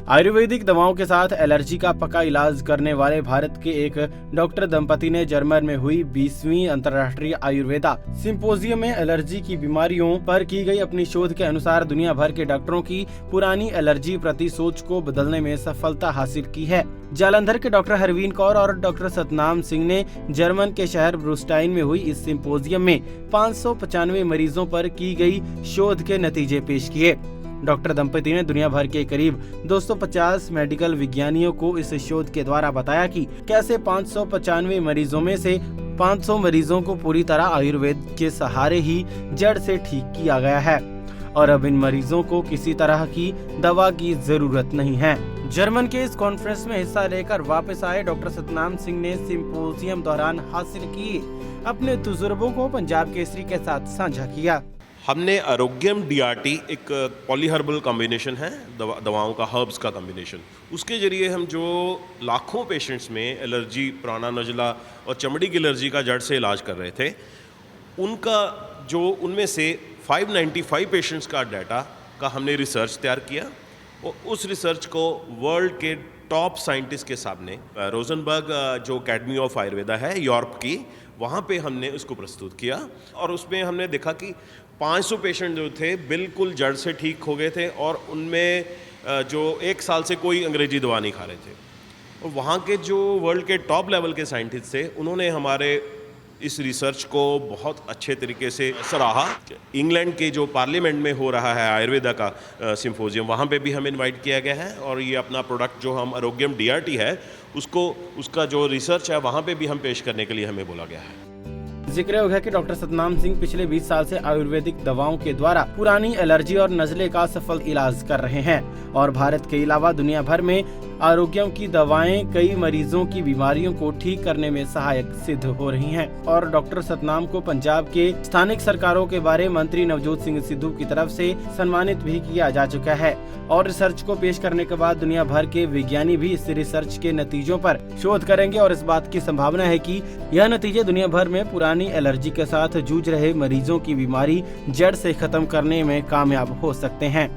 आयुर्वेदिक दवाओं के साथ एलर्जी का पक्का इलाज करने वाले भारत के एक डॉक्टर दंपति ने जर्मन में हुई 20वीं अंतर्राष्ट्रीय आयुर्वेदा सिंपोजियम में एलर्जी की बीमारियों पर की गई अपनी शोध के अनुसार दुनिया भर के डॉक्टरों की पुरानी एलर्जी प्रति सोच को बदलने में सफलता हासिल की है। जालंधर के डॉक्टर हरवीन कौर और डॉक्टर सतनाम सिंह ने जर्मन के शहर ब्रुस्टाइन में हुई इस सिंपोजियम में 595 मरीजों पर की गई शोध के नतीजे पेश किए। डॉक्टर दंपति ने दुनिया भर के करीब 250 मेडिकल विज्ञानियों को इस शोध के द्वारा बताया कि कैसे 595 मरीजों में से 500 मरीजों को पूरी तरह आयुर्वेद के सहारे ही जड़ से ठीक किया गया है और अब इन मरीजों को किसी तरह की दवा की जरूरत नहीं है। जर्मन के इस कॉन्फ्रेंस में हिस्सा लेकर वापस आए डॉक्टर सतनाम सिंह ने सिंपोजियम दौरान हासिल किए अपने तजुर्बों को पंजाब केसरी के साथ साझा किया। हमने आरोग्यम DRT एक पॉलीहर्बल कॉम्बिनेशन है, दवाओं का, हर्ब्स का कॉम्बिनेशन, उसके ज़रिए हम जो लाखों पेशेंट्स में एलर्जी, पुराना नज़ला और चमड़ी की एलर्जी का जड़ से इलाज कर रहे थे, उनमें से 595 पेशेंट्स का डाटा का हमने रिसर्च तैयार किया और उस रिसर्च को वर्ल्ड के टॉप साइंटिस्ट के सामने रोजनबर्ग जो अकेडमी ऑफ आयुर्वेदा है यूरोप की, वहाँ पे हमने उसको प्रस्तुत किया और उसमें हमने देखा कि 500 पेशेंट जो थे बिल्कुल जड़ से ठीक हो गए थे और उनमें जो 1 साल से कोई अंग्रेजी दवा नहीं खा रहे थे। और वहाँ के जो वर्ल्ड के टॉप लेवल के साइंटिस्ट थे, उन्होंने हमारे इस रिसर्च को बहुत अच्छे तरीके से सराहा। इंग्लैंड के जो पार्लियामेंट में हो रहा है आयुर्वेदा का सिम्पोजियम, वहाँ पे भी हमें इनवाइट किया गया है और ये अपना प्रोडक्ट जो हम आरोग्यम DRT है उसका जो रिसर्च है वहाँ पे भी हम पेश करने के लिए हमें बोला गया है। जिक्र हो गया कि डॉक्टर सतनाम सिंह पिछले 20 साल से आयुर्वेदिक दवाओं के द्वारा पुरानी एलर्जी और नज़ले का सफल इलाज कर रहे हैं और भारत के अलावा दुनिया भर में आरोग्यम की दवाएं कई मरीजों की बीमारियों को ठीक करने में सहायक सिद्ध हो रही हैं। और डॉक्टर सतनाम को पंजाब के स्थानिक सरकारों के बारे मंत्री नवजोत सिंह सिद्धू की तरफ से सम्मानित भी किया जा चुका है और रिसर्च को पेश करने के बाद दुनिया भर के विज्ञानी भी इस रिसर्च के नतीजों पर शोध करेंगे और इस बात की संभावना है कि यह नतीजे दुनिया भर में पुरानी एलर्जी के साथ जूझ रहे मरीजों की बीमारी जड़ से खत्म करने में कामयाब हो सकते हैं।